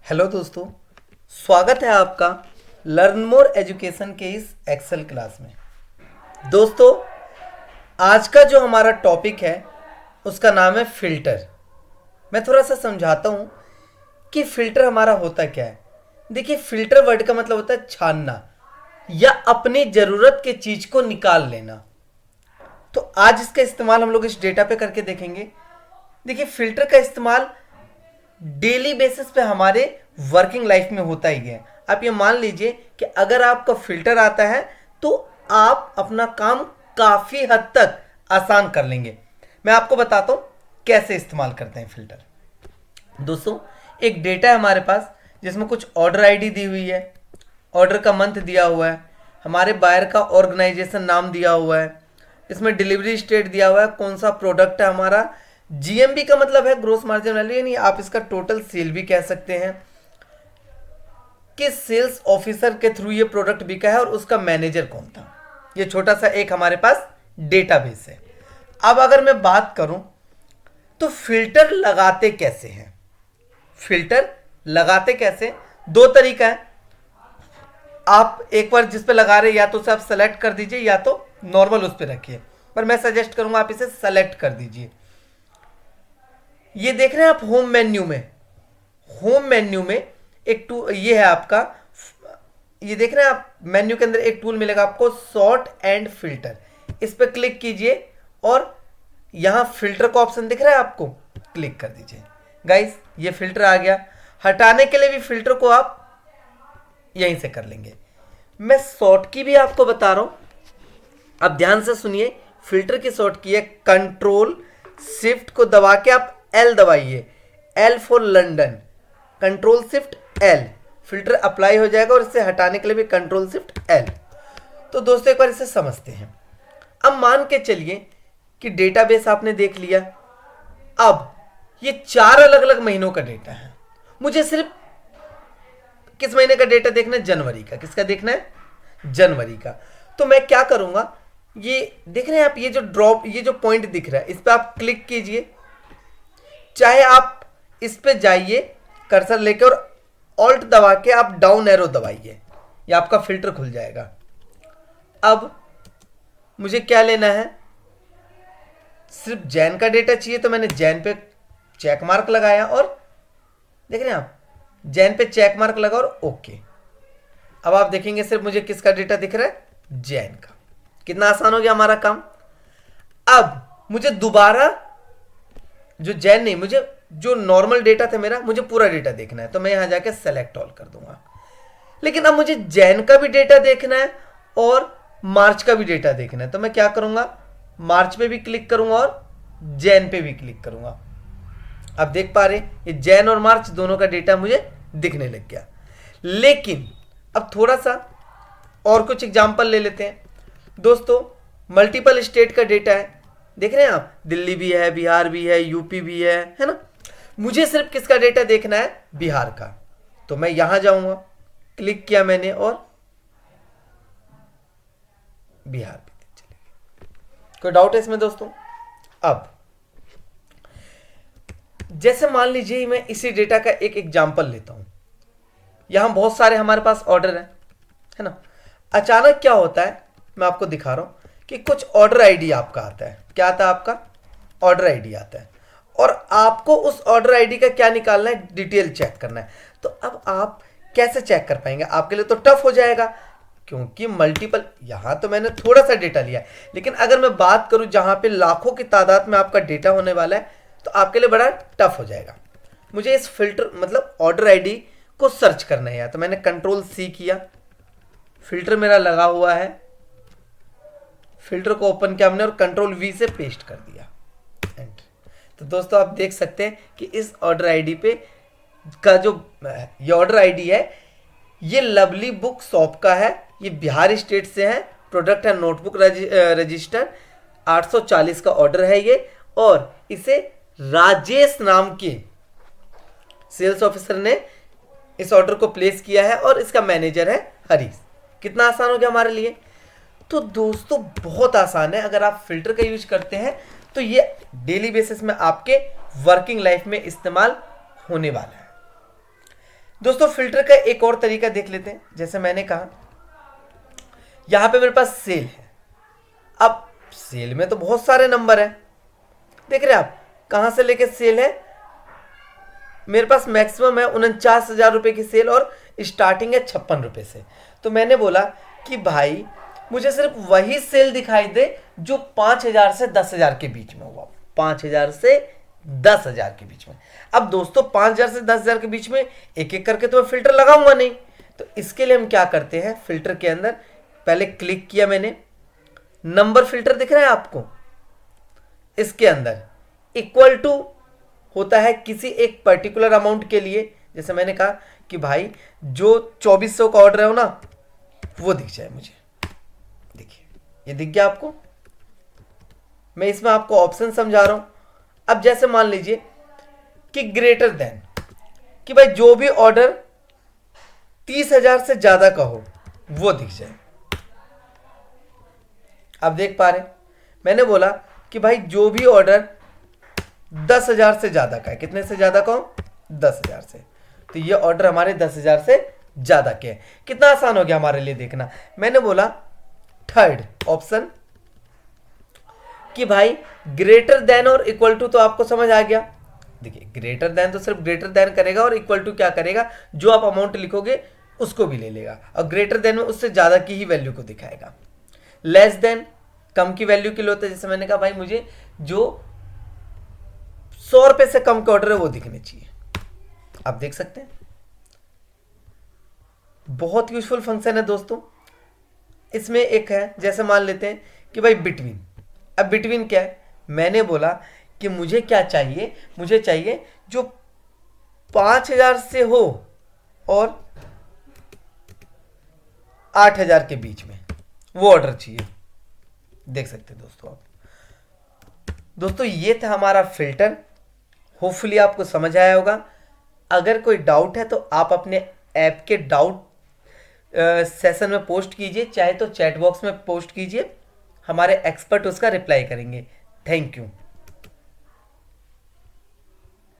Hello दोस्तों, स्वागत है आपका लर्न मोर एजुकेशन के इस एक्सेल क्लास में। दोस्तों, आज का जो हमारा टॉपिक है उसका नाम है फ़िल्टर। मैं थोड़ा सा समझाता हूँ कि फ़िल्टर हमारा होता क्या है। देखिए, फ़िल्टर वर्ड का मतलब होता है छानना या अपनी ज़रूरत के चीज़ को निकाल लेना। तो आज इसका इस्तेमाल हम लोग इस डेटा पे करके देखेंगे। देखिए, फ़िल्टर का इस्तेमाल डेली बेसिस पे हमारे वर्किंग लाइफ में होता ही है। आप ये मान लीजिए कि अगर आपका फिल्टर आता है तो आप अपना काम काफ़ी हद तक आसान कर लेंगे। मैं आपको बताता हूँ कैसे इस्तेमाल करते हैं फिल्टर। दोस्तों, एक डेटा है हमारे पास जिसमें कुछ ऑर्डर आईडी दी हुई है, ऑर्डर का मंथ दिया हुआ है, हमारे बायर का ऑर्गेनाइजेशन नाम दिया हुआ है, इसमें डिलीवरी स्टेट दिया हुआ है, कौन सा प्रोडक्ट है हमारा, जीएमबी का मतलब है ग्रोस मार्जिन वैल्यू, यानी आप इसका टोटल सेल भी कह सकते हैं, किस सेल्स ऑफिसर के थ्रू ये प्रोडक्ट बिका है और उसका मैनेजर कौन था। ये छोटा सा एक हमारे पास डेटाबेस है। अब अगर मैं बात करूं तो फिल्टर लगाते कैसे हैं। फिल्टर लगाते कैसे, दो तरीका है। आप एक बार जिस पे लगा रहे या तो उसे आप सेलेक्ट कर दीजिए या तो नॉर्मल उस पे रखिए, पर मैं सजेस्ट करूंगा आप इसे सेलेक्ट कर दीजिए। ये देख रहे हैं आप होम मेन्यू में, होम मेन्यू में एक टूल ये है आपका, ये देख रहे हैं आप मेन्यू के अंदर एक टूल मिलेगा आपको, सॉर्ट एंड फिल्टर। इस पर क्लिक कीजिए और यहां फिल्टर का ऑप्शन दिख रहा है आपको, क्लिक कर दीजिए। गाइस, ये फिल्टर आ गया। हटाने के लिए भी फिल्टर को आप यहीं से कर लेंगे। मैं शॉर्ट की भी आपको बता रहा हूं, अब ध्यान से सुनिए। फिल्टर की शॉर्ट की है कंट्रोल शिफ्ट को दबा के आप एल दबाइए, L for London, control shift L, filter apply हो जाएगा। और इसे हटाने के लिए भी कंट्रोल शिफ्ट एल। तो दोस्तों, एक बार इसे समझते हैं। अब मान के चलिए कि डेटाबेस आपने देख लिया। अब ये 4 अलग अलग महीनों का डेटा है, मुझे सिर्फ किस महीने का डेटा देखना है, जनवरी का। किसका देखना है, जनवरी का। तो मैं क्या करूंगा, ये देख रहे हैं आप, ये जो ड्रॉप, ये जो पॉइंट दिख रहा है, इस पर आप क्लिक कीजिए। चाहे आप इस पे जाइए कर्सर लेके और ऑल्ट दबा के आप डाउन एरो दबाइए, ये आपका फिल्टर खुल जाएगा। अब मुझे क्या लेना है, सिर्फ जैन का डेटा चाहिए, तो मैंने जैन पे चेक मार्क लगाया और देख रहे हैं आप, जैन पे चेक मार्क लगा और ओके। अब आप देखेंगे सिर्फ मुझे किसका डेटा दिख रहा है, जैन का। कितना आसान हो गया हमारा काम। अब मुझे दोबारा जो जैन नहीं, मुझे जो नॉर्मल डेटा था मेरा, मुझे पूरा डेटा देखना है, तो मैं यहां जाके सेलेक्ट ऑल कर दूंगा। लेकिन अब मुझे जैन का भी डेटा देखना है और मार्च का भी डेटा देखना है, तो मैं क्या करूंगा, मार्च पे भी क्लिक करूंगा और जैन पे भी क्लिक करूंगा। अब देख पा रहे, ये जैन और मार्च दोनों का डेटा मुझे दिखने लग गया। लेकिन अब थोड़ा सा और कुछ एग्जांपल ले लेते हैं। दोस्तों, मल्टीपल स्टेट का डेटा है, देख रहे हैं आप, दिल्ली भी है, बिहार भी है, यूपी भी है ना। मुझे सिर्फ किसका डेटा देखना है, बिहार का। तो मैं यहां जाऊंगा, क्लिक किया मैंने और बिहार भी चले गए। कोई डाउट है इसमें दोस्तों? अब जैसे मान लीजिए मैं इसी डेटा का एक एग्जांपल लेता हूं। यहां बहुत सारे हमारे पास ऑर्डर है ना। अचानक क्या होता है, मैं आपको दिखा रहा हूं कि कुछ ऑर्डर आईडी आपका आता है। क्या आता है आपका, ऑर्डर आईडी आता है, और आपको उस ऑर्डर आईडी का क्या निकालना है, डिटेल चेक करना है। तो अब आप कैसे चेक कर पाएंगे, आपके लिए तो टफ हो जाएगा, क्योंकि मल्टीपल, यहां तो मैंने थोड़ा सा डेटा लिया है, लेकिन अगर मैं बात करूं जहां पे लाखों की तादाद में आपका डेटा होने वाला है, तो आपके लिए बड़ा टफ हो जाएगा। मुझे इस फिल्टर मतलब ऑर्डर आईडी को सर्च करना है, तो मैंने कंट्रोल सी किया, फिल्टर मेरा लगा हुआ है, फिल्टर को ओपन किया हमने और कंट्रोल वी से पेस्ट कर दिया, एंटर। तो दोस्तों, आप देख सकते हैं कि इस ऑर्डर आईडी पे का जो ये ऑर्डर आईडी है, ये लवली बुक शॉप का है, ये बिहार स्टेट से है, प्रोडक्ट है नोटबुक रजिस्टर, 840 का ऑर्डर है ये, और इसे राजेश नाम के सेल्स ऑफिसर ने इस ऑर्डर को प्लेस किया है और इसका मैनेजर है हरीश। कितना आसान हो गया हमारे लिए। तो दोस्तों, बहुत आसान है। अगर आप फिल्टर का यूज करते हैं तो ये डेली बेसिस में आपके वर्किंग लाइफ में इस्तेमाल होने वाला है। दोस्तों फिल्टर का एक और तरीका देख लेते हैं। जैसे मैंने कहा यहां पे मेरे पास सेल है। अब सेल में तो बहुत सारे नंबर हैं, देख रहे हैं आप, कहां से लेके सेल है, मेरे पास मैक्सिमम है 49,000 रुपए की सेल और स्टार्टिंग है 56 रुपए से। तो मैंने बोला कि भाई मुझे सिर्फ वही सेल दिखाई दे जो 5,000 से 10,000 के बीच में हुआ, 5,000 से 10,000 के बीच में। अब दोस्तों 5,000 से 10,000 के बीच में एक एक करके तो मैं फिल्टर लगाऊंगा नहीं, तो इसके लिए हम क्या करते हैं, फिल्टर के अंदर पहले क्लिक किया मैंने, नंबर फिल्टर दिख रहा है आपको, इसके अंदर इक्वल टू होता है किसी एक पर्टिकुलर अमाउंट के लिए। जैसे मैंने कहा कि भाई जो 2400 का ऑर्डर है ना वो दिख जाए मुझे, देखिए ये दिख गया आपको। मैं इसमें आपको ऑप्शन समझा रहा हूं। अब जैसे मान लीजिए कि ग्रेटर देन, कि भाई जो भी ऑर्डर 30,000 से ज्यादा का हो वो दिख जाए। आप देख पा रहे, मैंने बोला कि भाई जो भी ऑर्डर 10,000 से ज्यादा का है, कितने से ज्यादा का हो, 10,000 से, तो ये ऑर्डर हमारे 10,000 से ज्यादा के हैं। कितना आसान हो गया हमारे लिए देखना। मैंने बोला थर्ड ऑप्शन कि भाई ग्रेटर देन और इक्वल टू, तो आपको समझ आ गया। देखिए ग्रेटर देन तो सिर्फ ग्रेटर देन करेगा और इक्वल टू क्या करेगा, जो आप अमाउंट लिखोगे उसको भी ले लेगा, और ग्रेटर देन में उससे ज्यादा की ही वैल्यू को दिखाएगा। लेस देन कम की वैल्यू के लिए होता है। जैसे मैंने कहा भाई मुझे जो 100 रुपए से कम का ऑर्डर है वो दिखने चाहिए। आप देख सकते हैं, बहुत यूजफुल फंक्शन है दोस्तों। इसमें एक है, जैसे मान लेते हैं कि भाई बिटवीन। अब बिटवीन क्या है, मैंने बोला कि मुझे क्या चाहिए, मुझे चाहिए जो 5,000 से हो और 8,000 के बीच में, वो ऑर्डर चाहिए। देख सकते हैं दोस्तों आप। दोस्तों ये था हमारा फिल्टर, होपफुली आपको समझ आया होगा। अगर कोई डाउट है तो आप अपने ऐप के डाउट सेशन में पोस्ट कीजिए, चाहे तो चैट बॉक्स में पोस्ट कीजिए, हमारे एक्सपर्ट उसका रिप्लाई करेंगे। Thank you.